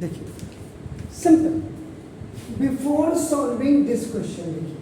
देखिए simple, before solving this question, देखिए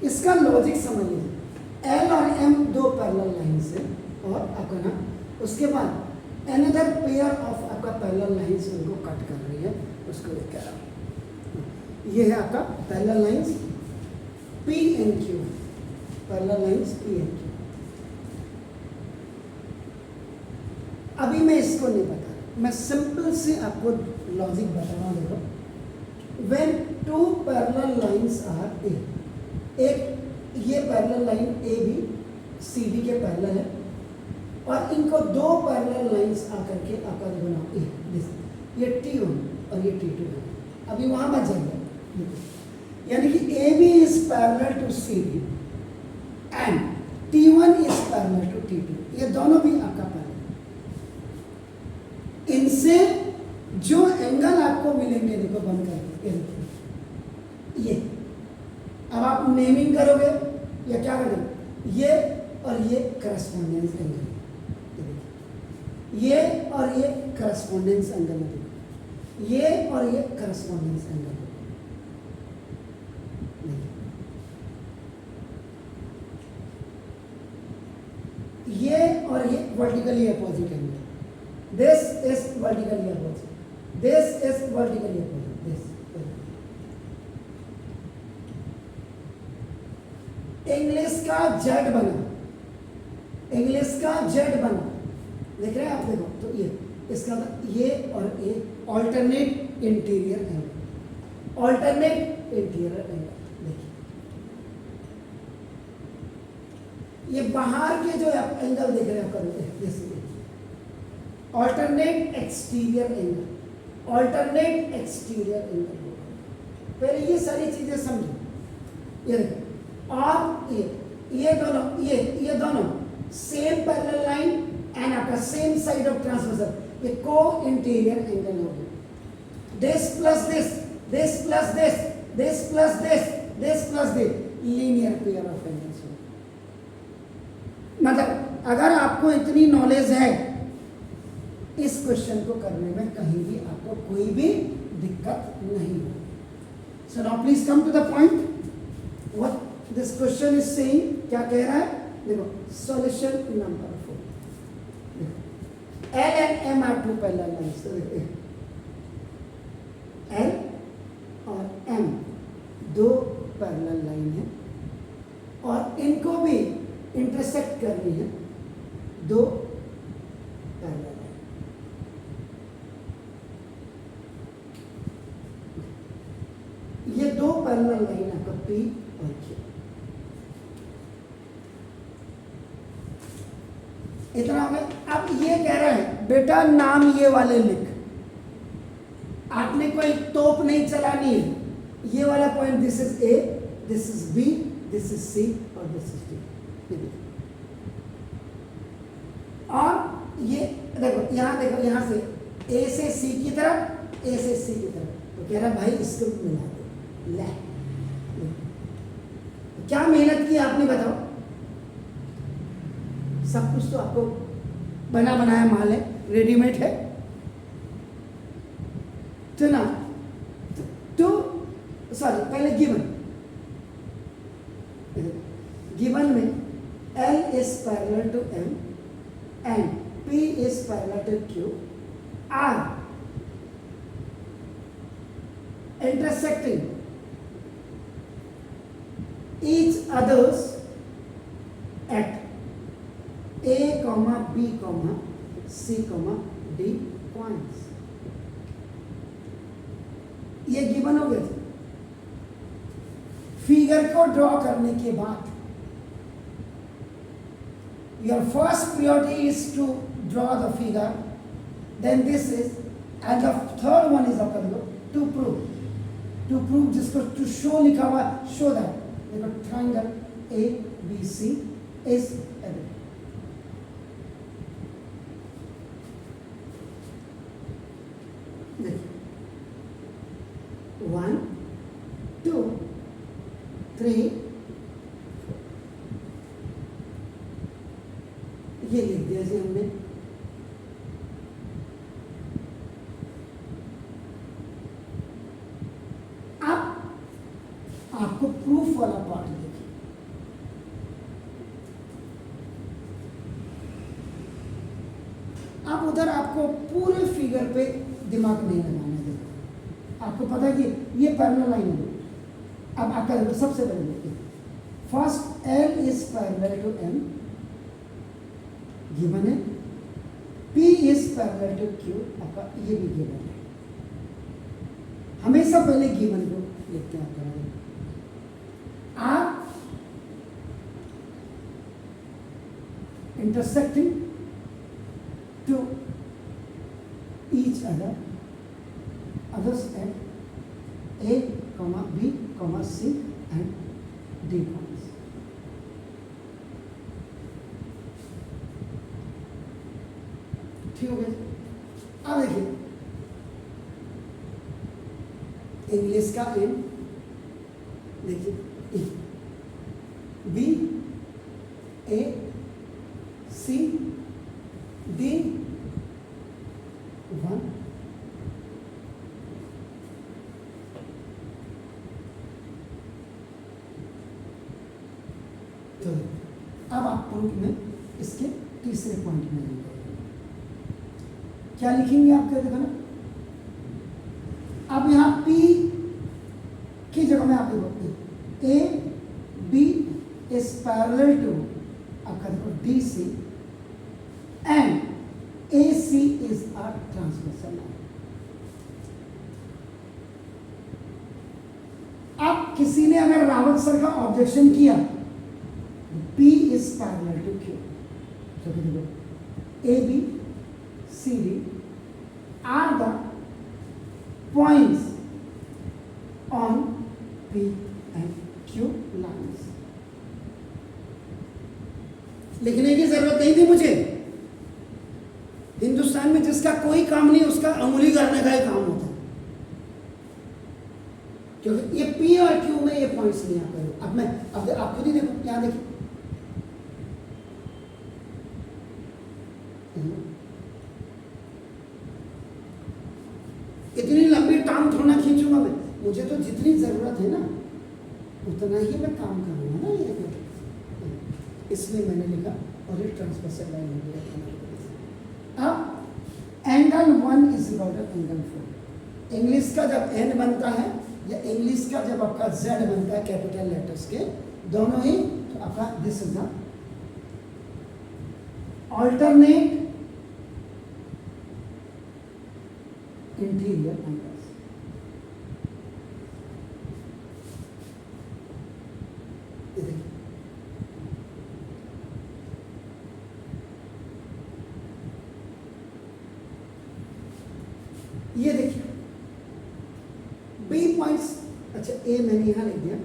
इसका लॉजिक समझ लीजिए। एल और एम दो पैरेलल लाइंस है और आपका ना उसके बाद अनदर पेयर ऑफ आपका पैरेलल लाइंस उनको कट कर रही है, उसको देख कर ये है आपका parallel lines P and Q, parallel lines P and Q. अभी मैं इसको नहीं बता रहा, मैं सिंपल से आपको लॉजिक बता रहा हूँ। देखो, when two parallel lines are a, एक ये parallel line A B C D के पैरेलल है और इनको दो पैरेलल लाइंस आकर के आपका बनाओ ए, ये T1 और ये T2 है। अभी वहां मत जाइए, यानी कि A B is parallel to C D and T1 is parallel to T2, ये दोनों भी आपका पैरेलल। इनसे जो एंगल आपको मिलेंगे, देखो बंद करके ये, अब आप नेमिंग करोगे या क्या करोगे, ये और ये करस्पॉन्डेंस एंगल, ये और ये करस्पॉन्डेंस एंगल, ये और ये करस्पॉन्डेंस एंगल, ये और ये vertically opposite angle, this is vertically opposite, this is vertically opposite, this English का जेड बना, इंग्लिश का जेड बना, देख रहे हैं आप, देखो तो ये इसका ये और ये alternate interior angle, alternate interior angle. देखिए ये बाहर के जो आप एंगल देख रहे हैं, जैसे alternate exterior angle, alternate exterior angle. पहले ये सारी चीजें समझो, ये देखो, और ये दोनों सेम पैरेलल लाइन एंड आपका सेम साइड ऑफ ट्रांसवर्सल, ये को इंटीरियर एंगल हो गया। This plus this, this plus this, this plus this, this plus this, linear pair of angles. मतलब अगर आपको इतनी नॉलेज है, इस क्वेश्चन को करने में कहीं भी आपको कोई भी दिक्कत नहीं हो। So now please come to the point, what this question is saying, क्या कह रहा है, देखो solution number 4। L and M are two parallel lines, L और एम दो पैरेलल लाइन है और इनको भी इंटरसेक्ट करनी है दो पैरेलल लाइन। ये दो पैरेलल लाइन आपका पी और क्यू, इतना हो गया। अब ये कह रहा है बेटा नाम ये वाले लिख, आपने कोई तोप नहीं चलानी है, ये वाला point this is A, this is B, this is C और दिस इज डी। और ये देखो यहां से ए से सी की तरफ, ए से सी की तरफ, तो कह रहा भाई इसको मिला दो, ले क्या मेहनत की आपने बताओ, सब कुछ तो आपको बना बनाया माल है, रेडीमेड है, तो ना तो सॉरी पहले गिवन में L is parallel to M and P is parallel to Q are intersecting each others at A, B, C, D points। ये गिवन हो गया। फिगर को ड्रॉ करने के बाद your first priority is to draw the figure, then this is, and the third one is to prove जिसको to show लिखा हुआ, show that देखो triangle A B C is evident। देखिए 1 2 3 ये लिख दिया जी हमने। आपको प्रूफ वाला पार्ट देखिए, अब उधर आपको पूरे फिगर पे दिमाग नहीं लगाना है। देखो आपको पता है कि ये पैरेलल लाइन है। अब आपका देखो सबसे पहले देखिए, first L is parallel to M given है, P is parallel to Q, आपका ये भी गिवन है। हमेशा पहले गिवन को लिखते हैं। आप intersecting to each other, others at A, B, C and D points. ठीक हो गया। अब देखिए इंग्लिश का एन, देखिए E, B, A, C, D, 1, तो अब आप प्रूफ में इसके तीसरे पॉइंट में लिखेंगे। क्या लिखेंगे आप, क्या देखो ना, अब यहां P की जगह में आप देखो A, B is parallel to आपका देखो DC and AC is a transversal line। अब किसी ने अगर रावत सर का ऑब्जेक्शन किया, P is parallel to Q, तो देखो AB, CD are the points on P and Q lines। लिखने की जरूरत नहीं थी मुझे। हिंदुस्तान में जिसका कोई काम नहीं उसका अंगुली करने का ही काम होता है, क्योंकि ये P और Q में ये पॉइंट्स नहीं आते। अब मैं अब आप खुद ही देखो, क्या देखिए इतनी लंबी टांग थोड़ा ना खींचूंगा मैं, मुझे तो जितनी जरूरत है ना उतना ही मैं काम करूंगा ना ये, इसलिए मैंने लिखा और ये ट्रांसवर्सल लाइन हो गया। अब angle 1 is equal to angle 4। English का जब एन बनता है या इंग्लिश का जब आपका जेड बनता है कैपिटल लेटर्स के दोनों ही, तो आपका this is the alternate interior angles. ये देखिए बी पॉइंट्स, अच्छा ए मैंने यहां लिख दिया,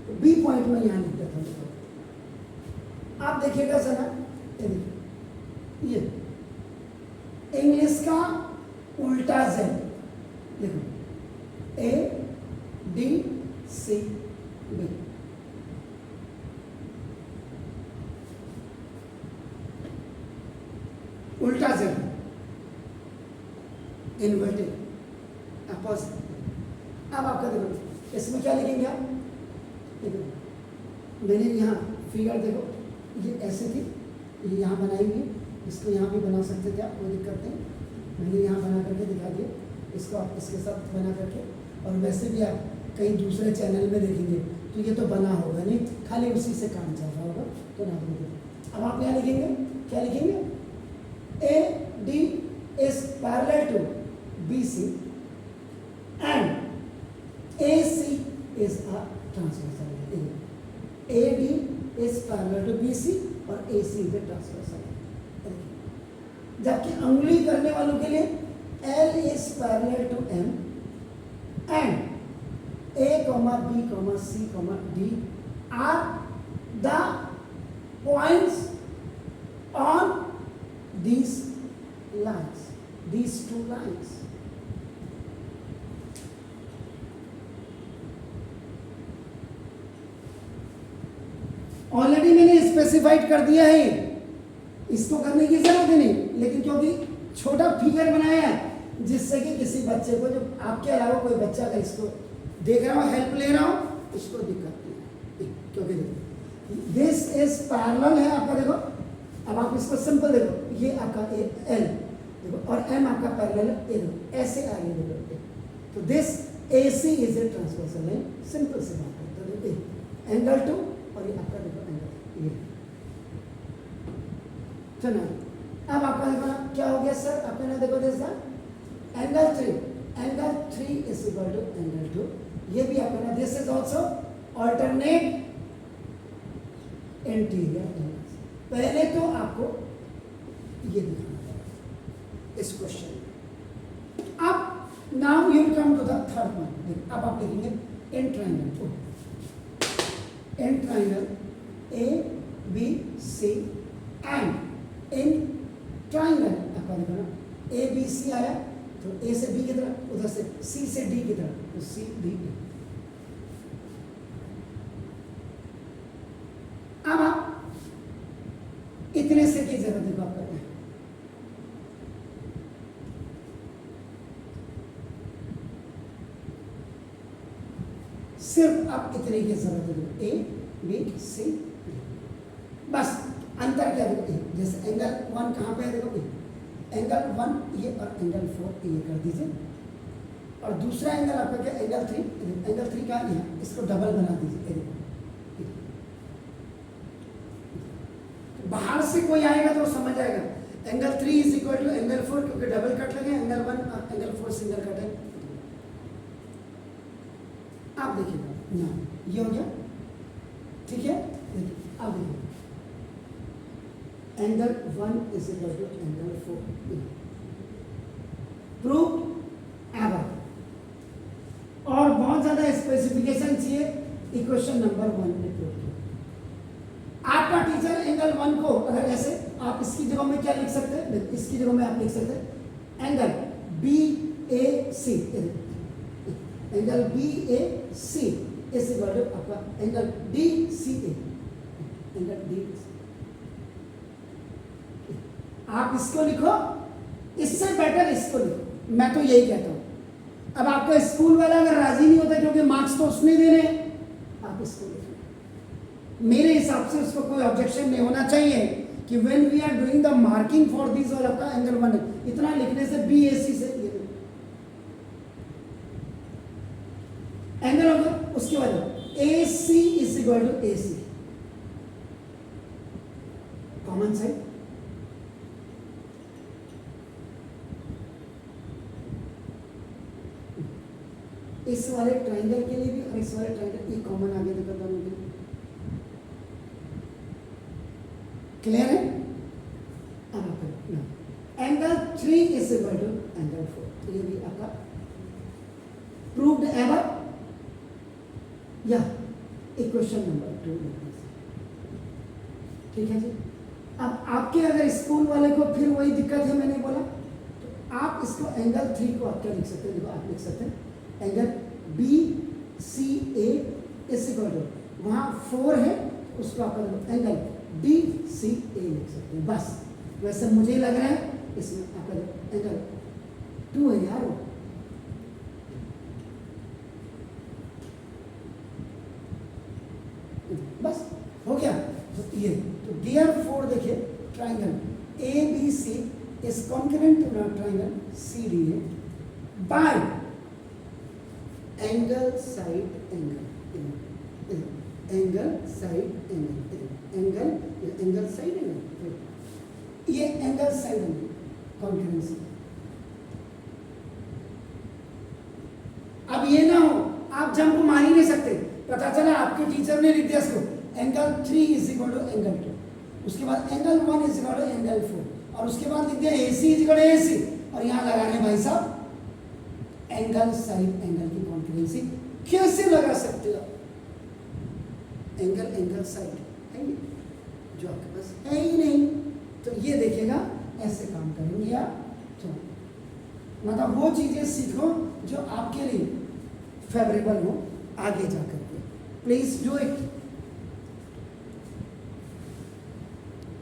तो बी पॉइंट में यहां लिख दिया था। आप देखिएगा जरा, ये इंग्लिश का उल्टा जेड, देखो A, D, C, B, उल्टा जेड इन्वर्टेड अपोजिट। अब आपका देखो इसमें क्या लिखेंगे आप, देखो मैंने यहाँ फिगर देखो ये ऐसे थी, ये यहाँ बनाई हुई, इसको यहाँ भी बना सकते थे आप, कोई दिक्कत नहीं, मैंने यहाँ बना करके दिखा दिया, इसको आप इसके साथ बना करके, और वैसे भी आप कहीं दूसरे चैनल में देखेंगे तो ये तो बना होगा नहीं, खाली उसी से काम चल रहा होगा, तो ना देखेंगे। अब आप यहाँ लिखेंगे, क्या लिखेंगे, A D is parallel to B C and A C is a transversal line. A D is parallel to B C और A C is a transversal line. जबकि अंगुली करने वालों के लिए L is parallel to M and A, B, C, D are the points on these lines, these two lines. Already मैंने specified कर दिया है, इसको करने की जरूरत नहीं, लेकिन क्योंकि छोटा फिगर बनाया है जिससे कि किसी बच्चे को, जो आपके अलावा कोई बच्चा अगर इसको देख रहा हो, हेल्प ले रहा हो, उसको दिक्कत नहीं है, क्योंकि देखो दिस इज पैरेलल है आपका, देखो अब आप इसको सिंपल देखो, ये आपका एल देखो और एम आपका पैरेलल है, ये देखो ऐसे आगे देखो, तो this AC is a transversal line, simple सी बात है। तो देखो एंगल 2 और ये आपका देखो एंगल ये, चलो अब आपका देखो क्या हो गया सर, आपने ना देखो this angle 3 is equal to angle 2, ये भी आपका ना this is also alternate interior angles. पहले तो आपको ये दिखाना पड़ेगा इस क्वेश्चन में। अब now you come to the third one, अब आप लिखेंगे in triangle, in triangle ABC and in triangle आपका देखो ना ABC आया तो A से B की तरफ, उधर से C से D की तरफ, तो CDE। अब आप इतने से की जरूरत देखो आप करते हैं, सिर्फ आप इतने की जरूरत है, ABC बस। अंतर क्या है, जैसे एंगल 1 कहाँ पे है देखो, एंगल 1 ये और एंगल 4 ये कर दीजिए, और दूसरा एंगल आपका क्या एंगल 3 का है, इसको डबल बना दीजिए। बाहर से कोई आएगा तो समझ आएगा, angle 3 is equal to angle 4, क्योंकि डबल कट लगे, एंगल 1 और एंगल 4 सिंगल कट है। आप देखिएगा ना, ये हो गया, ठीक है। देखिए अब देखिए angle 1 is equal to angle 4, prove ever. और बहुत ज्यादा स्पेसिफिकेशन चाहिए, इक्वेशन नंबर 1 में प्रूव किया। आपका टीचर एंगल 1 को अगर ऐसे, आप इसकी जगह में क्या लिख सकते हैं, इसकी जगह में आप लिख सकते हैं एंगल BAC, एंगल BAC इस इक्वल टू आपका एंगल DCA, एंगल DCA। आप इसको लिखो, इससे बेटर इसको लिखो, मैं तो यही कहता हूं। अब आपका स्कूल वाला अगर राजी नहीं होता, क्योंकि मार्क्स तो उसने देने, आप इसको लिखो। मेरे हिसाब से उसको कोई ऑब्जेक्शन नहीं होना चाहिए कि when we are doing the marking for this all आपका एंगल 1, इतना लिखने से BAC से एंगल होगा, उसके बाद AC is equal to AC, common side. इस वाले ट्राइंगल के लिए भी और इस वाले ट्राइंगल, ये कॉमन आगे देखो दोनों के, क्लियर है। अब angle 3 is equal to angle 4, ये भी आपका प्रूव्ड एवर, या इक्वेशन नंबर 2, ठीक है जी। अब आपके अगर स्कूल वाले को फिर वही दिक्कत है, मैंने बोला, तो आप इसको एंगल 3 को आप क्या लिख सकते हैं, देखो आप लिख सकते हैं angle BCA is equal to, वहाँ 4 है उसको आप एंगल DCA लिख सकते हैं, बस। वैसे मुझे लग रहा है इसमें आपका एंगल 2 है यार, बस हो गया। तो ये तो देयरफॉर देखिए triangle ABC is concurrent to triangle CDA by angle side angle, angle side angle side angle, ये एंगल साइड एंगल कॉन्करेंसी। अब ये ना हो आप जंप मार ही नहीं सकते, पता चला आपके टीचर ने लिख दिया इसको angle 3 is equal to angle 2, उसके बाद angle 1 is equal to angle 4, और उसके बाद लिख दिया AC is equal to AC, और यहाँ लगा रहे भाई साहब एंगल साइड एंगल की कॉन्करेंसी। कैसे लगा सकते हो, एंगल साइड है ही जो आपके पास है ही नहीं, तो ये देखिएगा ऐसे काम करेंगे आप। तो मतलब वो चीजें सीखो जो आपके लिए फेवरेबल हो आगे जाकर के, प्लीज डू इट।